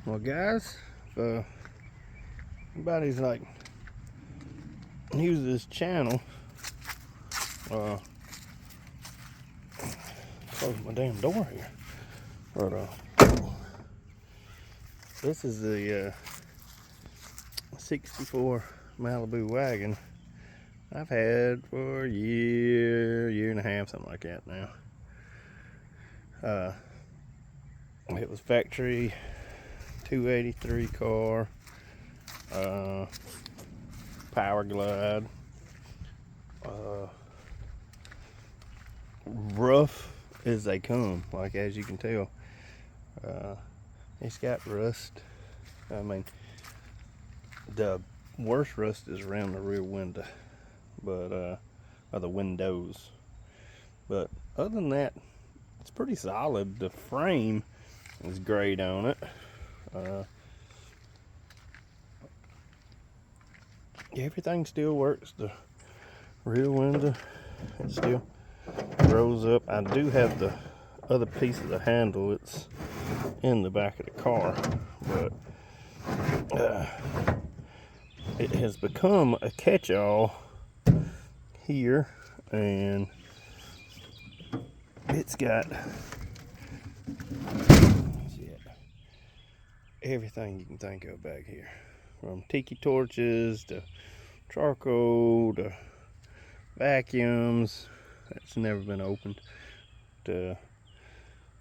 Well, guys, if anybody's like new to this channel, close my damn door here. But this is the 64 Malibu wagon I've had for a year and a half, something like that now. It was factory 283 car, power glide, rough as they come, like as you can tell. It's got rust. I mean, the worst rust is around the rear window, but or the windows. But other than that, it's pretty solid. The frame is great on it. Everything still works. The rear window, it still rolls up. I do have the other piece of the handle. It's in the back of the car, but it has become a catch-all here, and it's got everything you can think of back here, from tiki torches to charcoal to vacuums that's never been opened, to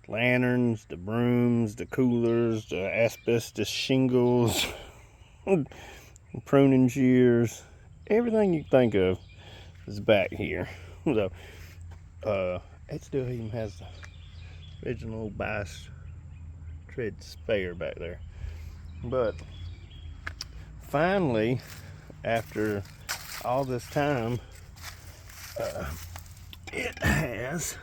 lanterns, to brooms, to coolers, to asbestos shingles, pruning shears. Everything you can think of is back here. So it still even has the original bias tread spare back there. But finally, after all this time, it has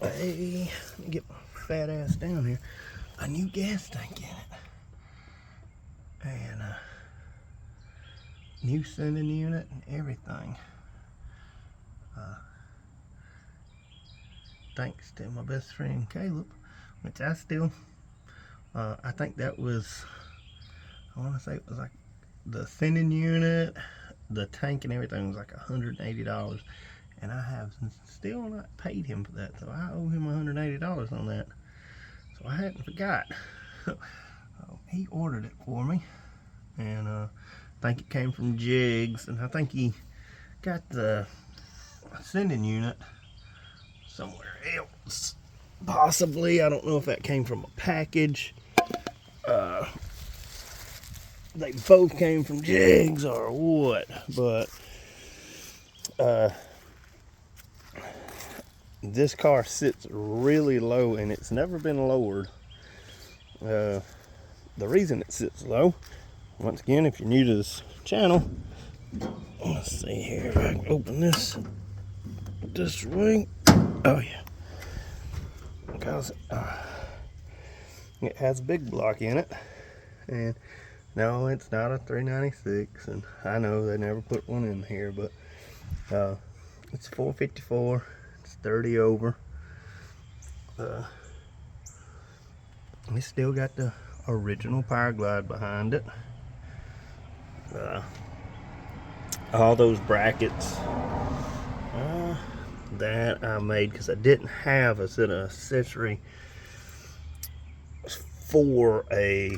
let me get my fat ass down here, a new gas tank in it, and a new sending unit and everything. Thanks to my best friend Caleb, which I still I think that was, I want to say it was like the sending unit, the tank and everything was like $180, and I have still not paid him for that, so I owe him $180 on that. So I hadn't forgot. He ordered it for me, and I think it came from Jigs, and I think he got the sending unit somewhere else, possibly. I don't know if that came from a package. They both came from Jigs or what, but this car sits really low, and it's never been lowered. The reason it sits low, once again, if you're new to this channel, let's see here if I can open this way. Oh yeah, because it has a big block in it, and no, it's not a 396, and I know they never put one in here, but it's 454. It's 30 over. It's still got the original power glide behind it. All those brackets that I made because I didn't have a set of accessory for a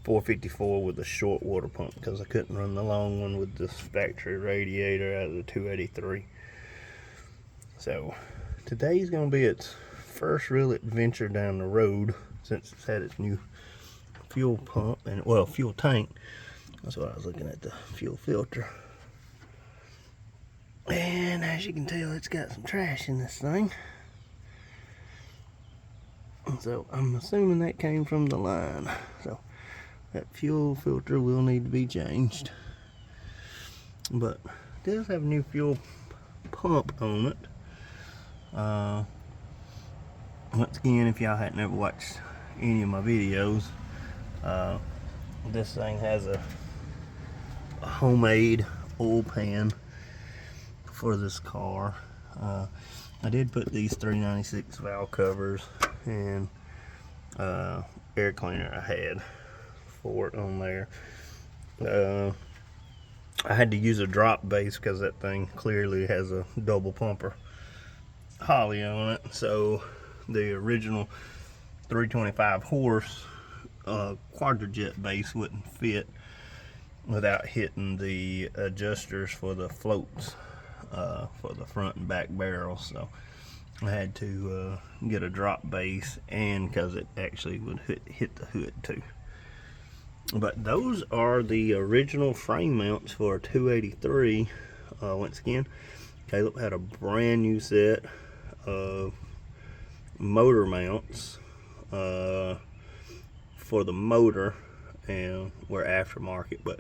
454 with a short water pump, because I couldn't run the long one with this factory radiator out of the 283. So today's gonna be its first real adventure down the road, since it's had its new fuel pump and, well, fuel tank. That's what I was looking at, the fuel filter. And as you can tell, it's got some trash in this thing. So I'm assuming that came from the line. So that fuel filter will need to be changed. But it does have a new fuel pump on it. Once again, if y'all hadn't ever watched any of my videos, this thing has a homemade oil pan for this car. I did put these 396 valve covers and air cleaner I had for it on there. I had to use a drop base because that thing clearly has a double pumper Holley on it, so the original 325 horse quadrajet base wouldn't fit without hitting the adjusters for the floats for the front and back barrels. So I had to get a drop base, and because it actually would hit the hood too. But those are the original frame mounts for a 283. Once again, Caleb had a brand new set of motor mounts for the motor, and were aftermarket, but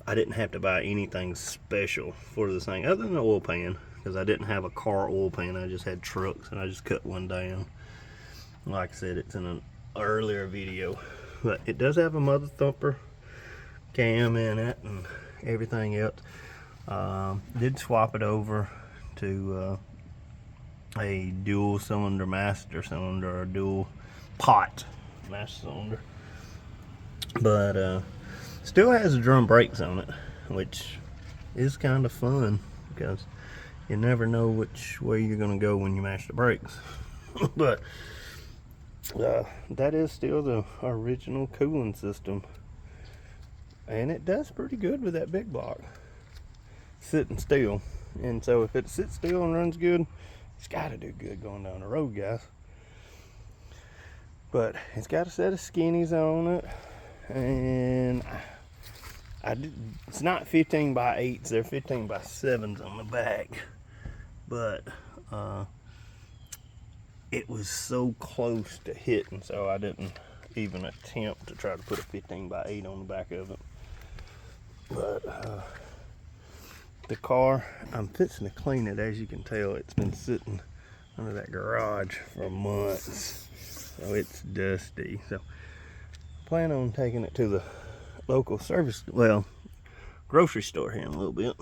I didn't have to buy anything special for this thing other than the oil pan, because I didn't have a car oil pan. I just had trucks, and I just cut one down. Like I said, it's in an earlier video, but it does have a mother thumper cam in it and everything else. Did swap it over to a dual cylinder master cylinder, or dual pot master cylinder, but still has drum brakes on it, which is kind of fun because you never know which way you're going to go when you mash the brakes. But that is still the original cooling system, and it does pretty good with that big block sitting still. And so if it sits still and runs good, it's got to do good going down the road, guys. But it's got a set of skinnies on it, and it's not 15 by 8s, they're 15 by 7s on the back, but it was so close to hitting, so I didn't even attempt to try to put a 15 by 8 on the back of it. But the car, I'm fixing to clean it. As you can tell, it's been sitting under that garage for months, so it's dusty. So I plan on taking it to the local grocery store here in a little bit.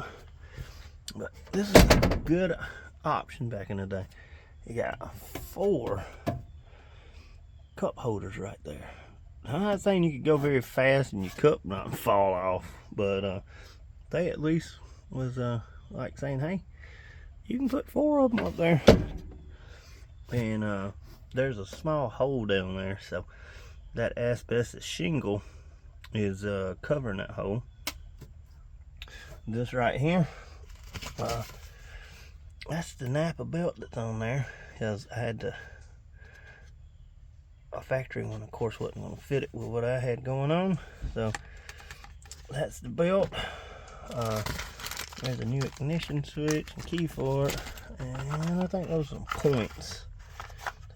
But this is a good option back in the day. You got 4 cup holders right there. I'm not saying you could go very fast and your cup not fall off, but they at least was like saying, hey, you can put 4 of them up there. And there's a small hole down there, so that asbestos shingle is covering that hole. This right here, that's the Napa belt that's on there, because I had a factory one, of course, wasn't going to fit it with what I had going on. So that's the belt. There's a new ignition switch and key for it, and I think those are some points.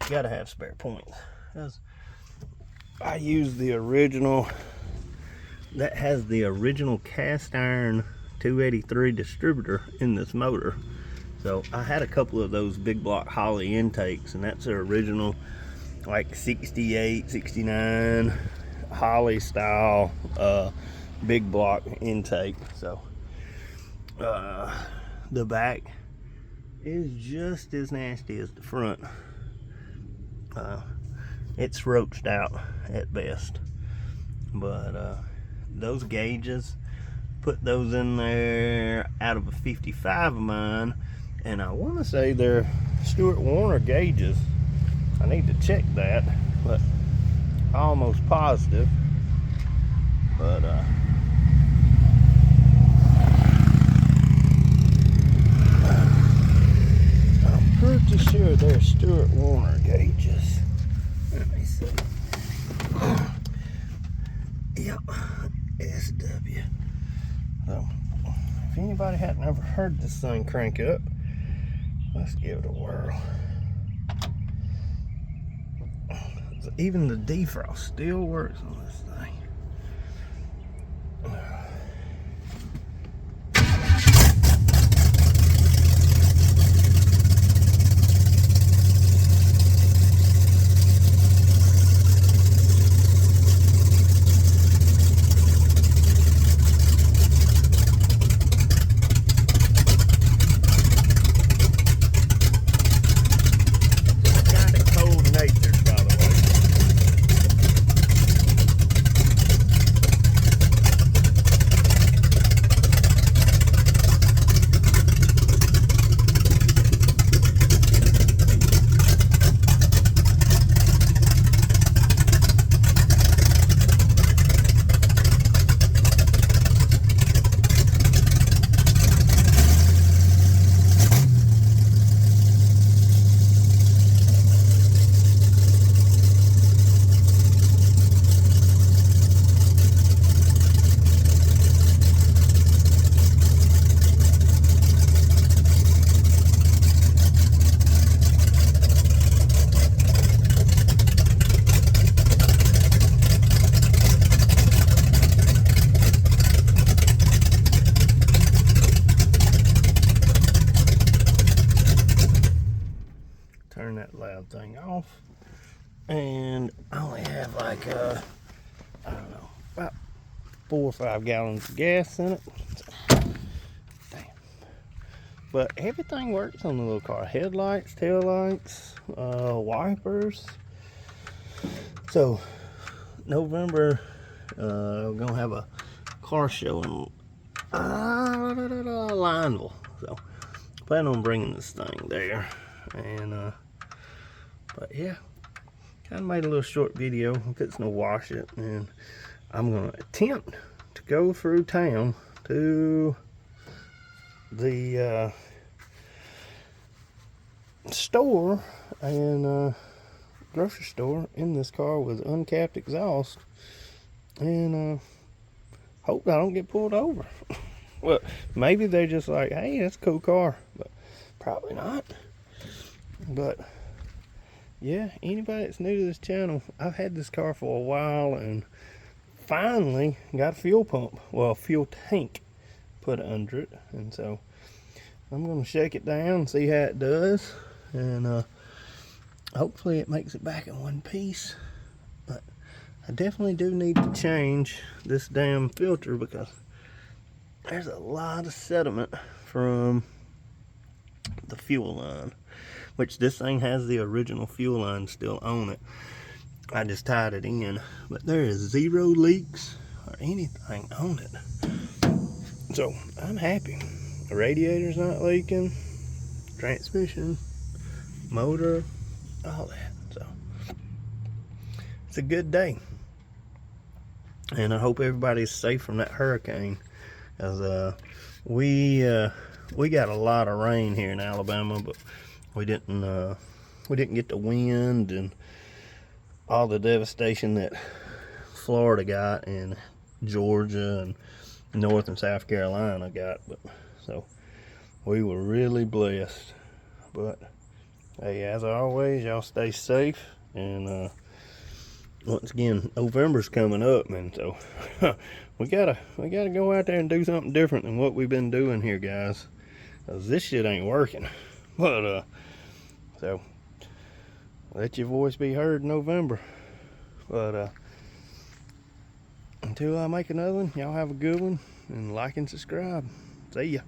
You gotta have spare points, because I use the original, that has the original cast iron 283 distributor in this motor. So I had a couple of those big block Holley intakes, and that's their original like 68, 69 Holley style big block intake. So the back is just as nasty as the front. It's roached out at best, but those gauges, put those in there out of a 55 of mine, and I want to say they're Stuart Warner gauges. I need to check that, but almost positive. But I'm pretty sure they're Stuart Warner gauges. Let me see. Yep, SW. So, if anybody hadn't ever heard this thing crank up, let's give it a whirl. So even the defrost still works on this thing. that loud thing off. And I only have like, I don't know, about 4 or 5 gallons of gas in it. So, damn. But everything works on the little car. Headlights, tail lights, wipers. So, November, we're going to have a car show in Lineville. So, plan on bringing this thing there. And, but yeah. Kind of made a little short video. I'm fixing to wash it, and I'm going to attempt to go through town to the store and grocery store in this car with uncapped exhaust, and hope I don't get pulled over. Well, maybe they're just like, hey, that's a cool car, but probably not. But yeah, anybody that's new to this channel, I've had this car for a while and finally got a fuel pump, well, a fuel tank put under it. And so I'm going to shake it down and see how it does, and hopefully it makes it back in one piece. But I definitely do need to change this damn filter because there's a lot of sediment from the fuel line, which this thing has the original fuel line still on it. I just tied it in, but there is 0 leaks or anything on it. So I'm happy. The radiator's not leaking, transmission, motor, all that. So it's a good day. And I hope everybody's safe from that hurricane, because we got a lot of rain here in Alabama, but we didn't get the wind and all the devastation that Florida got and Georgia and North and South Carolina got. But so we were really blessed. But hey, as always, y'all stay safe, and once again, November's coming up, man. So we gotta go out there and do something different than what we've been doing here, guys, because this shit ain't working. But so let your voice be heard in November. But until I make another one, y'all have a good one, and like and subscribe. See ya.